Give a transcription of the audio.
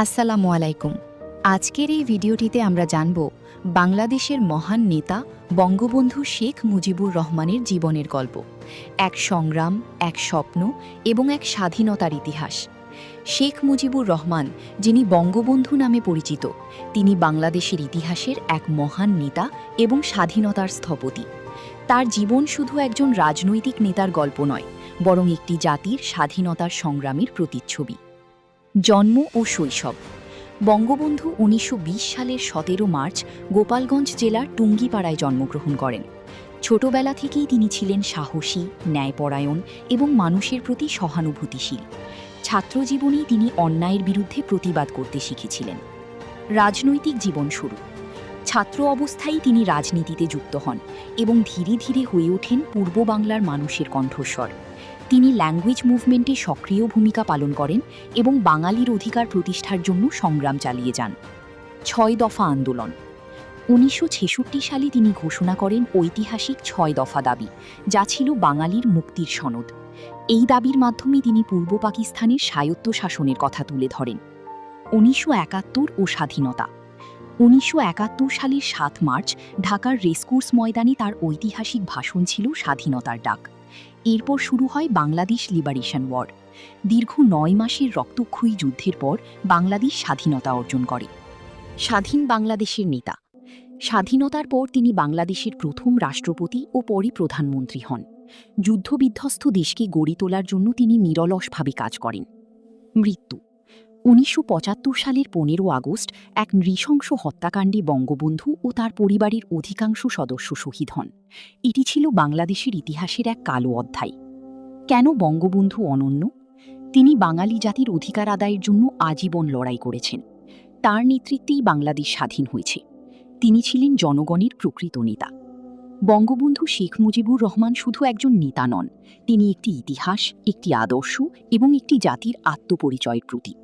আসসালামু আলাইকুম। আজকের এই ভিডিওটিতে আমরা জানব বাংলাদেশের মহান নেতা বঙ্গবন্ধু শেখ মুজিবুর রহমানের জীবনের গল্প, এক সংগ্রাম, এক স্বপ্ন এবং এক স্বাধীনতার ইতিহাস। শেখ মুজিবুর রহমান, যিনি বঙ্গবন্ধু নামে পরিচিত, তিনি বাংলাদেশের ইতিহাসের এক মহান নেতা এবং স্বাধীনতার স্থপতি। তার জীবন শুধু একজন রাজনৈতিক নেতার গল্প নয়, বরং একটি জাতির স্বাধীনতার সংগ্রামের প্রতিচ্ছবি। জন্ম ও শৈশব। বঙ্গবন্ধু ১৯২০ সালের ১৭ মার্চ গোপালগঞ্জ জেলার টুঙ্গিপাড়ায় জন্মগ্রহণ করেন। ছোটবেলা থেকেই তিনি ছিলেন সাহসী, ন্যায়পরায়ণ এবং মানুষের প্রতি সহানুভূতিশীল। ছাত্রজীবনেই তিনি অন্যায়ের বিরুদ্ধে প্রতিবাদ করতে শিখেছিলেন। রাজনৈতিক জীবন শুরু। ছাত্র অবস্থায় তিনি রাজনীতিতে যুক্ত হন এবং ধীরে ধীরে হয়ে ওঠেন পূর্ব বাংলার মানুষের কণ্ঠস্বর। তিনি ল্যাঙ্গুয়েজ মুভমেন্টে সক্রিয় ভূমিকা পালন করেন এবং বাঙালির অধিকার প্রতিষ্ঠার জন্য সংগ্রাম চালিয়ে যান। ৬ দফা আন্দোলন। ১৯৬৬ সালে তিনি ঘোষণা করেন ঐতিহাসিক ৬ দফা দাবি, যা ছিল বাঙালির মুক্তির সনদ। এই দাবির মাধ্যমে তিনি পূর্ব পাকিস্তানের স্বায়ত্তশাসনের কথা তুলে ধরেন। ১৯৭১ ও স্বাধীনতা। ১৯৭১ সালের ৭ মার্চ ঢাকার রেসকোর্স ময়দানে তার ঐতিহাসিক ভাষণ ছিল স্বাধীনতার ডাক। এরপর শুরু হয় বাংলাদেশ লিবারেশন ওয়ার। দীর্ঘ ৯ মাসের রক্তক্ষয়ী যুদ্ধের পর বাংলাদেশ স্বাধীনতা অর্জন করে। স্বাধীন বাংলাদেশের নেতা। স্বাধীনতার পর তিনি বাংলাদেশের প্রথম রাষ্ট্রপতি ও পরে প্রধানমন্ত্রী হন। যুদ্ধবিধ্বস্ত দেশকে গড়ে তোলার জন্য তিনি নিরলসভাবে কাজ করেন। মৃত্যু। ১৯৭৫ সালের ১৫ আগস্ট এক নৃশংস হত্যাকাণ্ডে বঙ্গবন্ধু ও তার পরিবারের অধিকাংশ সদস্য শহীদ হন। এটি ছিল বাংলাদেশের ইতিহাসের এক কালো অধ্যায়। কেন বঙ্গবন্ধু অনন্য? তিনি বাঙালি জাতির অধিকার আদায়ের জন্য আজীবন লড়াই করেছেন। তার নেতৃত্বেই বাংলাদেশ স্বাধীন হয়েছে। তিনি ছিলেন জনগণের প্রকৃত নেতা। বঙ্গবন্ধু শেখ মুজিবুর রহমান শুধু একজন নেতা নন, তিনি একটি ইতিহাস, একটি আদর্শ এবং একটি জাতির আত্মপরিচয়ের প্রতীক।